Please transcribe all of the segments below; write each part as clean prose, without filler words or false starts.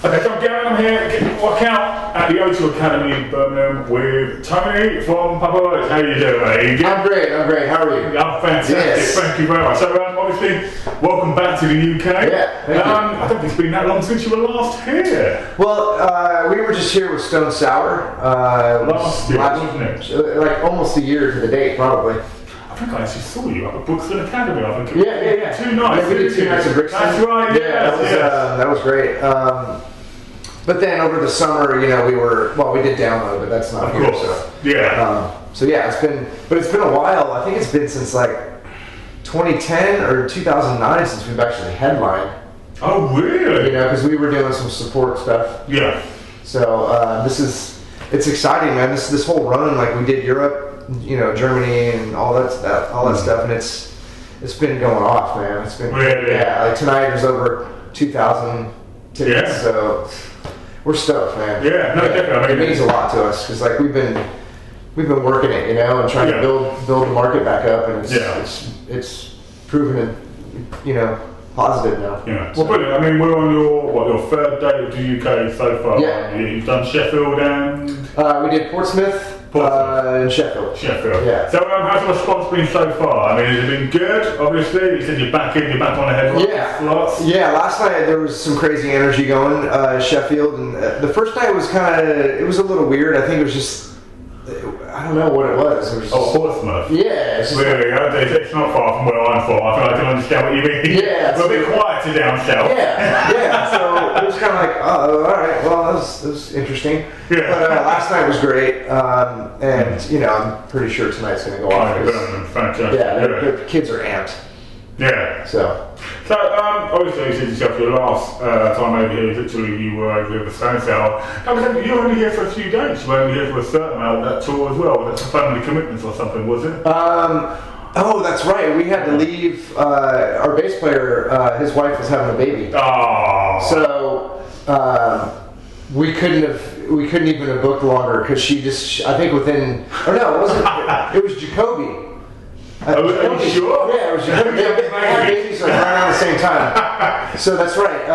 Okay, so I'm here getting a workout at the O2 Academy in Birmingham with Tony from Papa Roach. How you doing, mate? I'm great. I'm how are you? I'm fantastic. Yes. Thank you very much. So, obviously, welcome back to the UK. Yeah, thank you. I don't think it's been that long since you were last here. Well, we were just here with Stone Sour. Last year, wasn't it? Like almost a year to the date, probably. I think I actually saw you up at Brixton Academy. I think. Yeah. 2 nights. Yeah, we did 2 nights in Brixton. That's right. Yeah, that was great. But then over the summer, we did download, but that's not here. So yeah, it's been a while. I think it's been since like 2010 or 2009 since we've actually headlined. Oh, really? Because we were doing some support stuff. Yeah. So it's exciting, man. This whole run, like we did Europe, Germany and all that stuff, and it's been going off, man. It's been like tonight there's over 2,000 tickets, so we're stoked, man. Yeah, no, definitely. I mean, it means a lot to us because like we've been working it, and trying to build the market back up, and it's proven positive now. Yeah. Well, brilliant. I mean, we're on your third day of the UK so far. Yeah. You've done Sheffield and we did Portsmouth. And Sheffield. Yeah. So how's the response been so far? I mean, has it been good? Obviously, you said you're back on the headline slots. Yeah. Last night there was some crazy energy going Sheffield, and the first night was it was a little weird. I think it was just I don't know what it was. It was Portsmouth. Yeah. It's it's not far from where I'm from. I feel like I can understand what you mean. Yeah. We're a bit quieter down south. Yeah. So it was kind of like, oh, all right. Well, that was interesting. Yeah. But last night was great, and I'm pretty sure tonight's going to go off. Fantastic. Yeah, the kids are amped. Yeah. So obviously you said yourself your last time over here, literally you were over here with Stone Sour. You were only here for a few days. You were only here for a certain amount of that tour as well. That's family commitments or something, was it? Oh, that's right. We had to leave. Our bass player, his wife was having a baby. Oh. So we couldn't even have booked longer because I think it was Jacoby. Are you sure? Yeah, it was Jacoby. They had babies right around the same time. So that's right.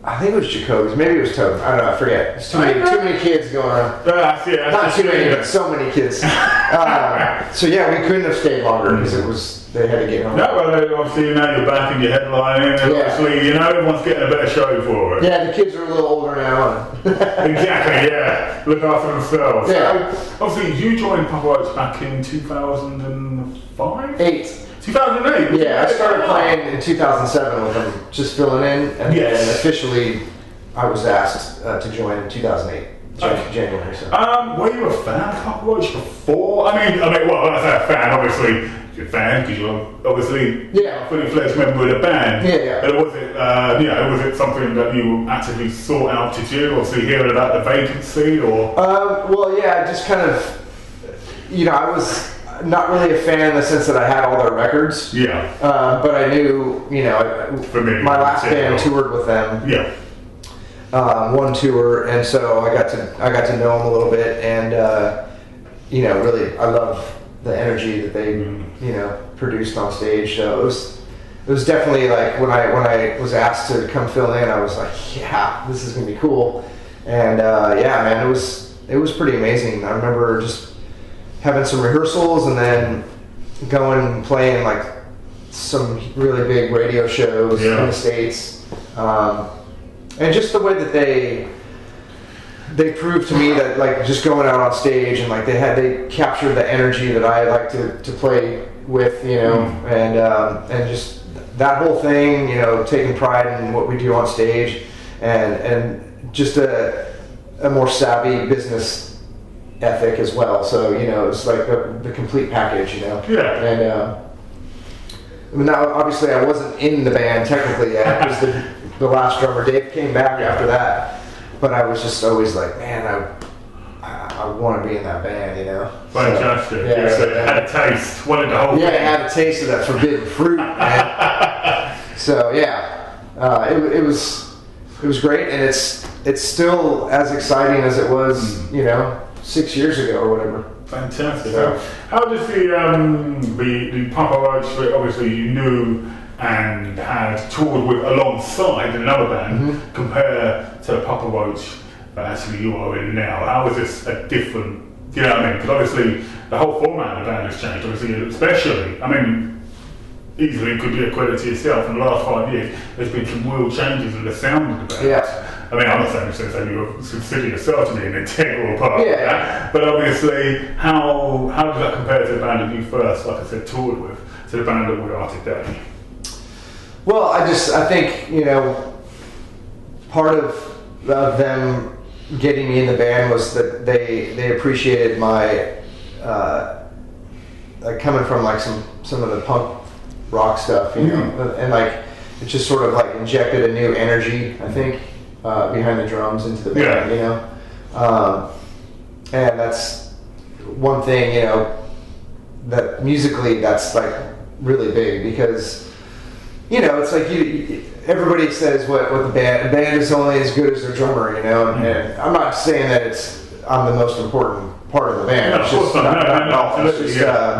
I think it was Jacoby's. Maybe it was Toby. I don't know. I forget. There's too many kids going on. Not too many, but so many kids. So yeah, we couldn't have stayed longer because they had to get home. No, well, obviously now you're back and you're headlining, and obviously everyone's getting a better show for it. Yeah, the kids are a little older now. Exactly. Yeah, look after themselves. Yeah. So, obviously, you joined Papa Roach back in 2005. 2008. Yeah, I started playing in 2007 with them, just filling in, and then officially I was asked to join in 2008, January. So. Were you a fan of Papa Roach before? I mean, well, when I say a fan, obviously you're a fan because you're obviously a fully fledged member of the band. Yeah. But was it something that you actively sought out to do? Obviously, hearing about the vacancy, or? Just kind of, I was not really a fan in the sense that I had all their records. Yeah. But I knew, for me, my last band toured with them. Yeah. One tour, and so I got to know them a little bit, and really I love the energy that they produced on stage. So it was definitely like when I was asked to come fill in, I was like, yeah, this is gonna be cool, and man, it was pretty amazing. I remember just having some rehearsals and then going and playing like some really big radio shows in the States. And just the way that they proved to me that like just going out on stage and like they captured the energy that I like to play with, and just that whole thing, taking pride in what we do on stage and just a more savvy business ethic as well. So it's like the complete package. And now obviously I wasn't in the band technically yet. It was the last drummer. Dave came back after that, but I was just always like, man, I want to be in that band. Fantastic. So you had a taste. Wanted the whole thing. I had a taste of that forbidden fruit, man. So it was great, and it's still as exciting as it was 6 years ago or whatever. Fantastic. So how does the Papa Roach, obviously you knew and had toured with alongside another band, compare to the Papa Roach that actually you are in now? How is this a different, you know what I mean? Because obviously the whole format of the band has changed, obviously, especially, I mean, easily it could be a credit to yourself. In the last 5 years, there's been some real changes in the sound of the band. Yeah. I mean, I'm not saying that you consider yourself to be an integral part of that, but obviously, how does that compare to the band that you first, like I said, toured with, to the band that we are today? Well, I think, you know, part of them getting me in the band was that they appreciated my, like coming from like some of the punk rock stuff, you know, and like it just sort of like injected a new energy, I think, behind the drums into the band, you know, and that's one thing, you know, that musically that's like really big because, you know, it's like everybody says what the band is only as good as their drummer, you know, and I'm not saying that I'm the most important part of the band. It's just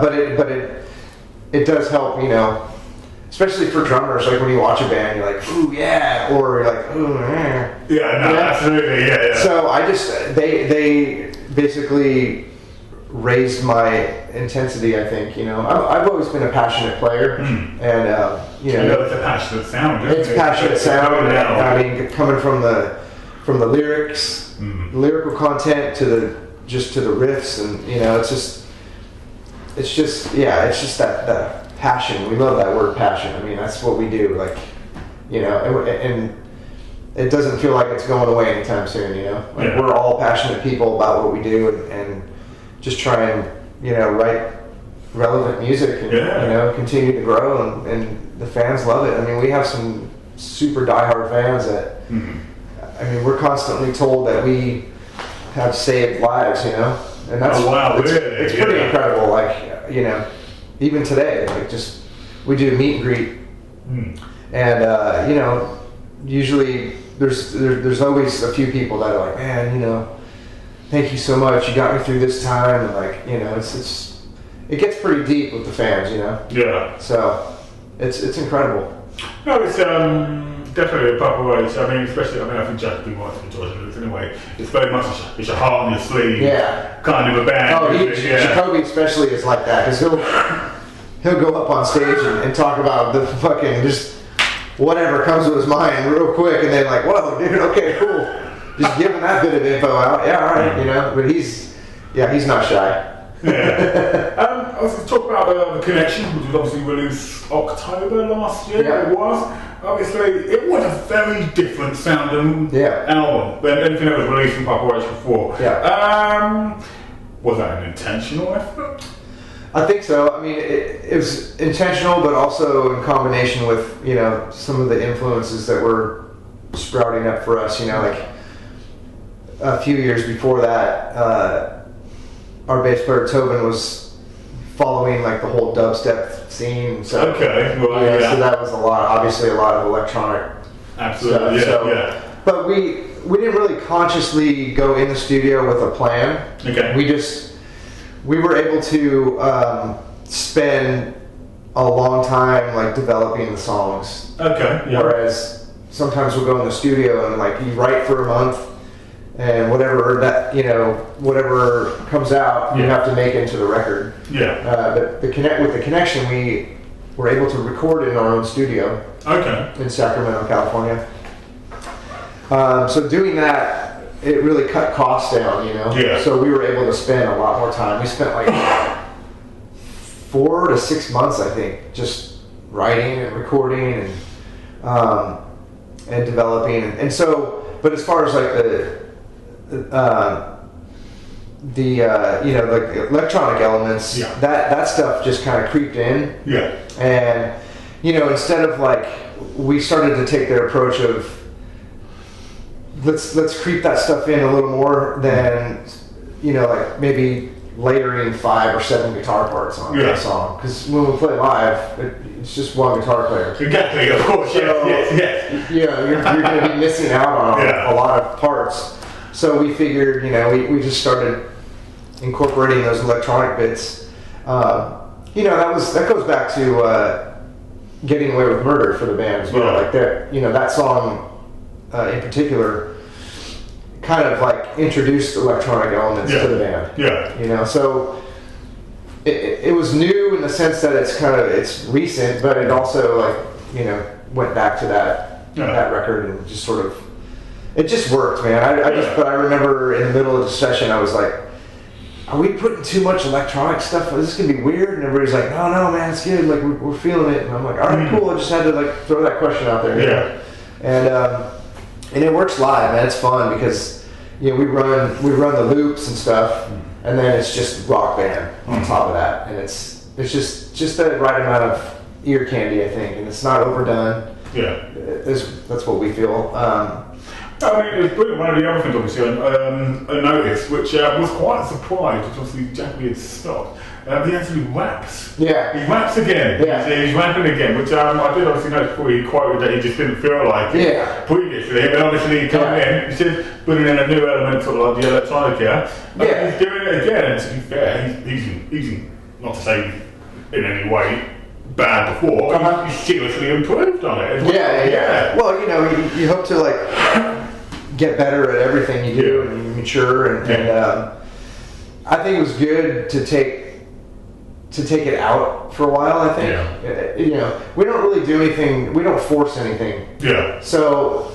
but it does help, you know, especially for drummers. Like when you watch a band, you're like, ooh yeah, or you're like, ooh absolutely, yeah. So I just they basically raised my intensity, I think, you know. I've always been a passionate player, and you know, it's a passionate sound. It's passionate sound. I mean, coming from the lyrics, lyrical content to the riffs, and you know, it's just that passion. We love that word, passion. I mean, that's what we do. Like, you know, and it doesn't feel like it's going away anytime soon. You know, like we're all passionate people about what we do, and just try and, you know, write relevant music and, you know, continue to grow, and the fans love it. I mean, we have some super diehard fans that, I mean, we're constantly told that we have saved lives, you know, and that's, it's pretty incredible. Like, you know, even today, like just, we do meet and greet, and, you know, usually there's always a few people that are like, man, you know, thank you so much. You got me through this time, and like, you know, it gets pretty deep with the fans, you know. Yeah. So it's incredible. No, it's definitely a Papa Roach. I mean, especially, I think Jack would be more enjoying it anyway. It's very much it's your heart on your sleeve. Yeah. Kind of a band. Oh, Jacoby especially is like that because he'll go up on stage and talk about the fucking just whatever comes to his mind real quick, and then like, whoa, dude, okay, cool. Just giving that bit of info out, yeah, all right, you know. But he's not shy. I was going to talk about the Connection, which was obviously released October last year. Yeah. It was obviously it was a very different sounding album than anything that was released from Papa Roach before. Yeah. Was that an intentional effort? I think so. I mean, it was intentional, but also in combination with, you know, some of the influences that were sprouting up for us. You know, like a few years before that, our bass player Tobin was following like the whole dubstep scene. So, so that was obviously a lot of electronic. Absolutely, stuff. But we didn't really consciously go in the studio with a plan. Okay. We were able to spend a long time like developing the songs. Okay. Yeah. Whereas sometimes we'll go in the studio and like you write for a month, and whatever comes out, you have to make into the record. Yeah. But with the Connection, we were able to record in our own studio. Okay. In Sacramento, California. So doing that, it really cut costs down, you know. Yeah. So we were able to spend a lot more time. We spent like 4 to 6 months, I think, just writing and recording and developing. And so, but as far as like like the electronic elements, that stuff just kind of creeped in. Yeah. And you know, instead of like, we started to take the approach of let's creep that stuff in a little more than, you know, like maybe layering 5 or 7 guitar parts on that song, because when we play live, it's just one guitar player. Exactly, of course. So, yes. Yeah, you're going to be missing out on a lot of parts. So we figured, you know, we just started incorporating those electronic bits. You know, that goes back to Getting Away with Murder for the band as well. Yeah. Like that song in particular kind of like introduced electronic elements to the band. Yeah. So it was new in the sense that it's recent, but it also went back to that record and just sort of, it just worked, man. But I remember in the middle of the session, I was like, are we putting too much electronic stuff? Is this gonna be weird? And everybody's like, no, man, it's good. Like we're feeling it. And I'm like, all right, cool. I just had to like throw that question out there. Yeah. And it works live, man. It's fun because we run the loops and stuff, and then it's just rock band on top of that, and it's just the right amount of ear candy, I think, and it's not overdone. Yeah. That's what we feel. I mean, it's brilliant. One of the other things, obviously, I noticed, which was quite a surprise, which obviously Jackie had stopped. He actually raps. Yeah. He raps again. Yeah. He's rapping again, which I did obviously notice before he quoted that he just didn't feel like it. Yeah. Previously, but obviously he come in, he said, putting in a new element, sort of like the electronic, Yeah. He's doing it again, and to be fair, he's not to say in any way bad before, he's seriously improved on it. As well. Yeah. Well, you hope to like get better at everything you do and you mature, and I think it was good to take it out for a while. I think we don't really do anything. We don't force anything. Yeah. So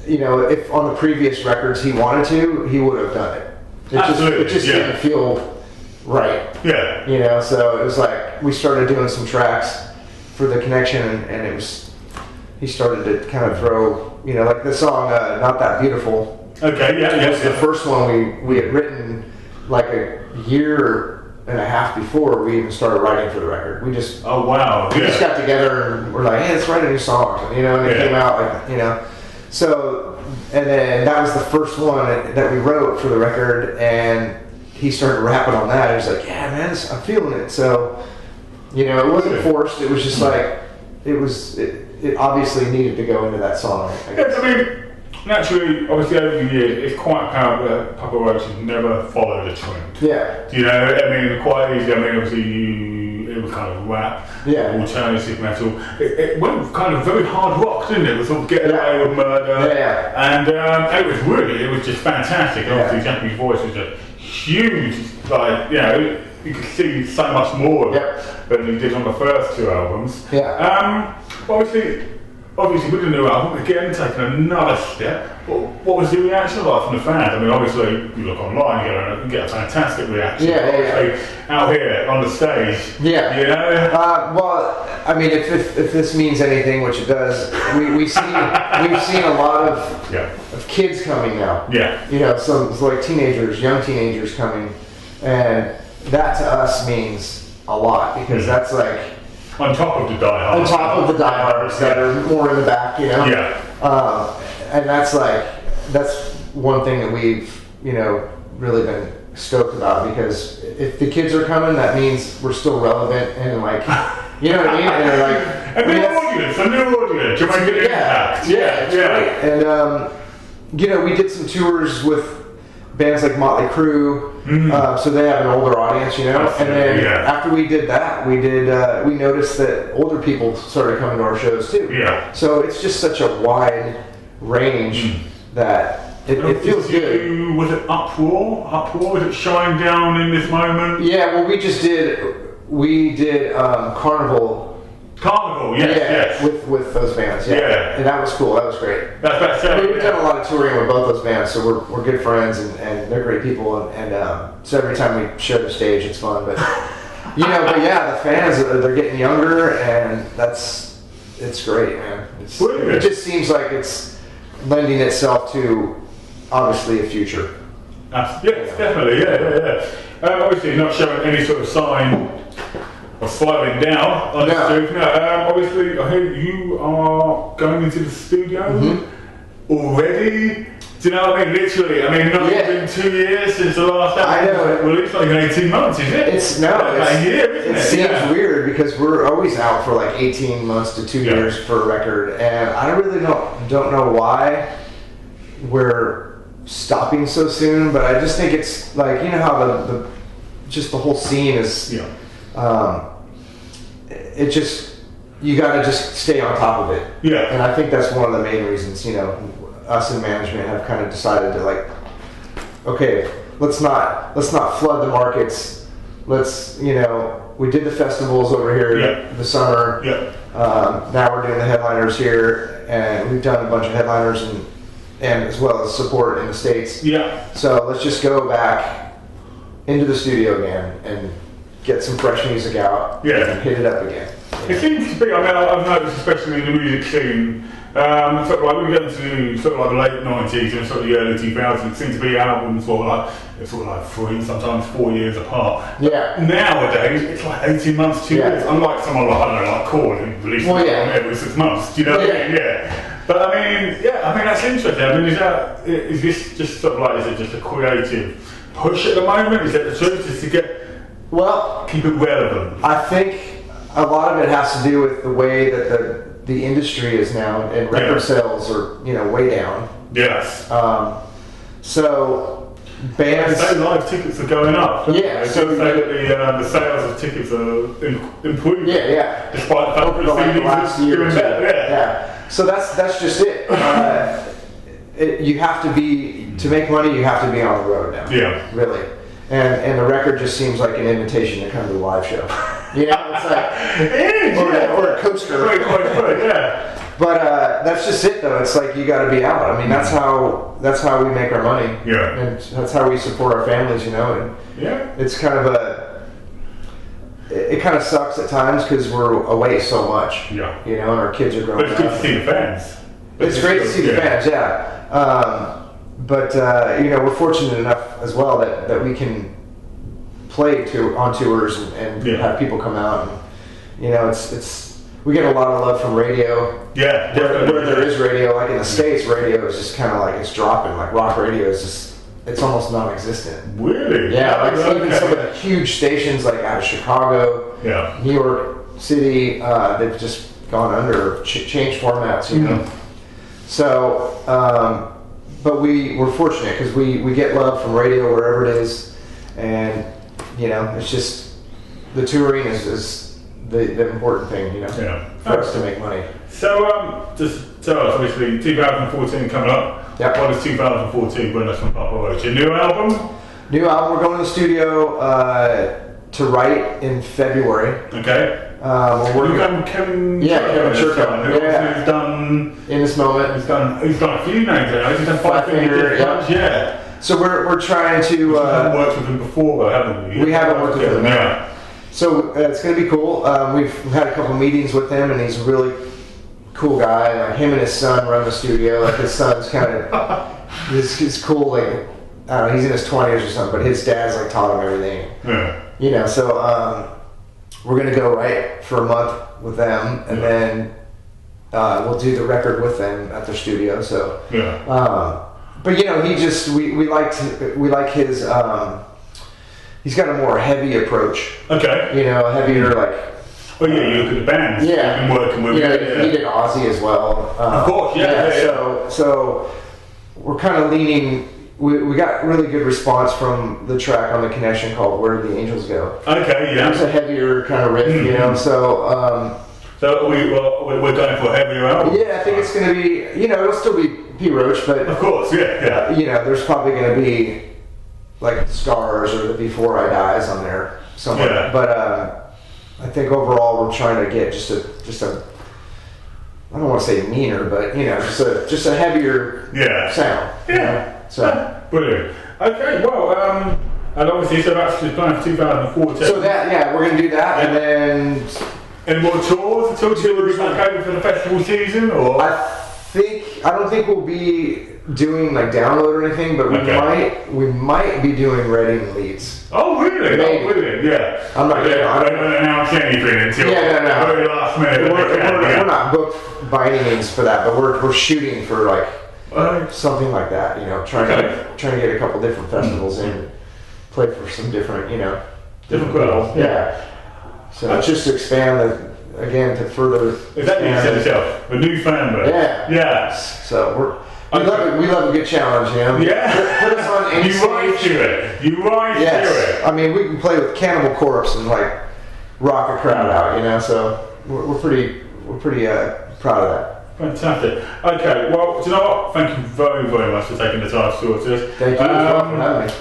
if on the previous records he wanted to, he would have done it. It just didn't feel right. Yeah. So it was like we started doing some tracks for the connection, and it was he started to kind of throw like the song Not That Beautiful. Okay. Yeah. It was the first one we had written like a year and a half before we even started writing for the record. We just we just got together and we're like, hey, let's write a new song, and it came out like So, and then that was the first one that we wrote for the record, and he started rapping on that. He was like, yeah, man, I'm feeling it. So, it wasn't forced. It was just like it obviously needed to go into that song, I guess. I mean, naturally, obviously over the years, it's quite apparent that Papa Roach has never followed a trend. Yeah. I mean, quite easy. I mean, obviously, it was kind of rap, alternative metal. It went kind of very hard rock, didn't it? It was sort of Get Away with Murder. And it was just fantastic. Obviously, Jackie's voice was just huge. Like, you could see so much more than he did on the first two albums. Obviously with the new album, again, taking another step. What was the reaction like from the fans? I mean, obviously, you look online, you get a fantastic reaction. Out here on the stage, well, I mean, if this means anything, which it does, we've seen a lot of kids coming now. Some like young teenagers coming, and that to us means a lot because that's like on top of the diehards. On top of the diehards that are more in the back, and that's one thing that we've really been stoked about, because if the kids are coming, that means we're still relevant and like what I mean. And like a new audience. You're making an impact. Great. And we did some tours with bands like Motley Crue, so they have an older audience, And then after we did that, we noticed that older people started coming to our shows too. So it's just such a wide range that it feels good. Was it Uproar? Was it Shine Down in this moment? Yeah, well, we did Carnival. Yes. With those bands, and that was cool. That was great. We've done a lot of touring with both those bands, so we're good friends, and they're great people, and so every time we share the stage, it's fun. But the fans, they're getting younger, and it's great, man. It just seems like it's lending itself to obviously a future. Yes, definitely, obviously, not showing any sort of sign or slowing down on the studio. Obviously, I hear you are going into the studio already. Do you know what I mean? Literally, not even 2 years since the last album. I know. Well, it's like 18 months, is it? It's a year, isn't it? It seems weird because we're always out for like 18 months to 2 years for a record, and I really don't know why we're stopping so soon. But I just think it's like how the whole scene is. It just you got to just stay on top of it. Yeah. And I think that's one of the main reasons, you know, us in management have kind of decided to like, okay, let's not flood the markets. Let's, you know, we did the festivals over here the summer. Yeah. Now we're doing the headliners here, and we've done a bunch of headliners and as well as support in the States. Yeah. So let's just go back into the studio again and get some fresh music out and hit it up again. It seems to be, I mean, I've noticed, especially in the music scene, sort of like when we get into sort of like the late 90s and sort of the early 2000s, it seems to be albums sort of like 3, sometimes 4 years apart. Yeah. Nowadays, it's like 18 months, 2 years. Unlike someone like, I don't know, like Korn, who releases an album every 6 months. Do you know what I mean? Yeah. But I mean, that's interesting. I mean, is this just sort of like, is it just a creative push at the moment? Is that the truth? Is to keep it relevant? I think a lot of it has to do with the way that the industry is now, and record sales are, you know, way down. Yes. So bands. Say live tickets are going up. Yeah. So say that the sales of tickets are improving. Yeah. Despite the fact that the last year or two. Yeah. So that's just it. You have to make money. You have to be on the road now. Yeah. Really. And the record just seems like an invitation to come to a live show. You know, it's like it is, or a coaster. Right, yeah. But that's just it, though. It's like you got to be out. I mean, that's how we make our money. Yeah. And that's how we support our families. You know. And it's kind of it kind of sucks at times because we're away so much. Yeah. You know, and our kids are growing up. But it's good to see the fans. It's great to see the fans. Yeah. But you know, we're fortunate enough as well that we can play on tours and have people come out. And, you know, it's we get a lot of love from radio. Yeah, where there is radio, like in the States, radio is just kind of like it's dropping. Like rock radio is just it's almost non-existent. Really? Yeah, like even some of the huge stations like out of Chicago, New York City, they've just gone under, changed formats. You know, so. But we're fortunate because we get love from radio wherever it is, and you know it's just the touring is the important thing, you know, for us to make money. So just tell us, obviously 2014 coming up. Yeah. What does 2014 bring us from Papa Roach? A new album? New album. We're going to the studio to write in February. Okay. We're working on Kevin. Kevin Churko. Who's done In This Moment. He's done a few names. He's done Five Finger. Yeah. So we're trying to. We haven't worked with him before, though, haven't we? We haven't worked with him. Yeah. So it's going to be cool. We've had a couple meetings with him, and he's a really cool guy. Like him and his son run the studio. Like his son's kind of he's cool. Like I don't know, he's in his 20s or something, but his dad's like taught him everything. Yeah. You know, so we're going to go write for a month with them, and then we'll do the record with them at their studio. So but you know, we like his he's got a more heavy approach. Okay. You know, heavier like. Oh yeah, you look at the bands. Yeah. You've been working with. He did Ozzy as well. Of course. Yeah. So we're kind of leaning. We got really good response from the track on The Connection called "Where Do the Angels Go." Okay. Yeah. It's a heavier kind of riff, you know. So. So we're going for a heavier album. Yeah, I think it's going to be. You know, it'll still be P. Roach, but of course, yeah. You know, there's probably going to be like Scars or the Before I Dies on there somewhere. Yeah. But I think overall we're trying to get just a I don't want to say meaner, but you know, just a heavier sound. Yeah. You know? So brilliant. Okay, well, and obviously so that's the plan for 2014. So we're going to do that, and then. Any more tours? Tours back over for the festival season, or? I don't think we'll be doing like download or anything, but we might be doing Reading Leeds. Oh really? Maybe. Oh really? Yeah. I'm not getting on. I don't announce anything until the very last minute. We're not booked by any means for that, but we're shooting for like something like that. You know, trying to get a couple different festivals in, play for some different different crowds. Yeah. So just to expand to further. Exactly, you said yourself, a new fan base. Yeah. Yes. So we love a good challenge, you know. Yeah. Put us on any stage. You rise to it. I mean, we can play with Cannibal Corpse and like rock a crowd out, you know. So we're pretty we're pretty proud of that. Fantastic. Okay, well, do you know what? Thank you very, very much for taking the time to talk to us. Thank you as well for having me.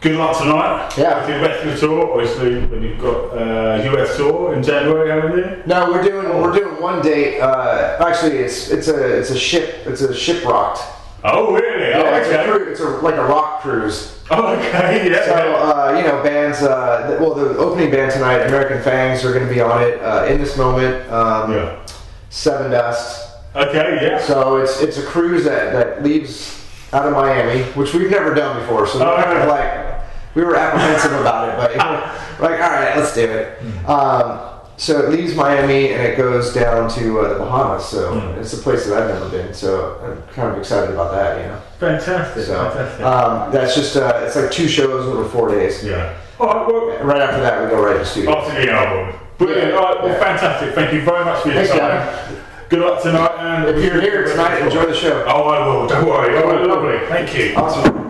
Good luck tonight. Yeah. With the rest of the tour, obviously, when you've got US tour in January, haven't you? No, we're doing one date. Actually, it's a ship-rocked. Oh, really? Yeah, oh, okay. It's like a rock cruise. Oh, okay, yeah. So, bands, the opening band tonight, American Fangs, are going to be on it. In This Moment, Seven Dust. Okay, yeah. So it's a cruise that leaves out of Miami, which we've never done before. So we're kind of like, we were apprehensive about it, but like, all right, let's do it. So it leaves Miami and it goes down to the Bahamas. So it's a place that I've never been. So I'm kind of excited about that, you know. Fantastic. So fantastic. that's just it's like 2 shows over 4 days. Yeah. All right, well, right after that, we go right to the studio. After the album. Brilliant. Yeah. All right, well, fantastic. Thank you very much for your time. Guys. Good luck tonight. And if you're here tonight, enjoy the show. Oh, I will. Don't worry. Oh, lovely. Thank you. Awesome.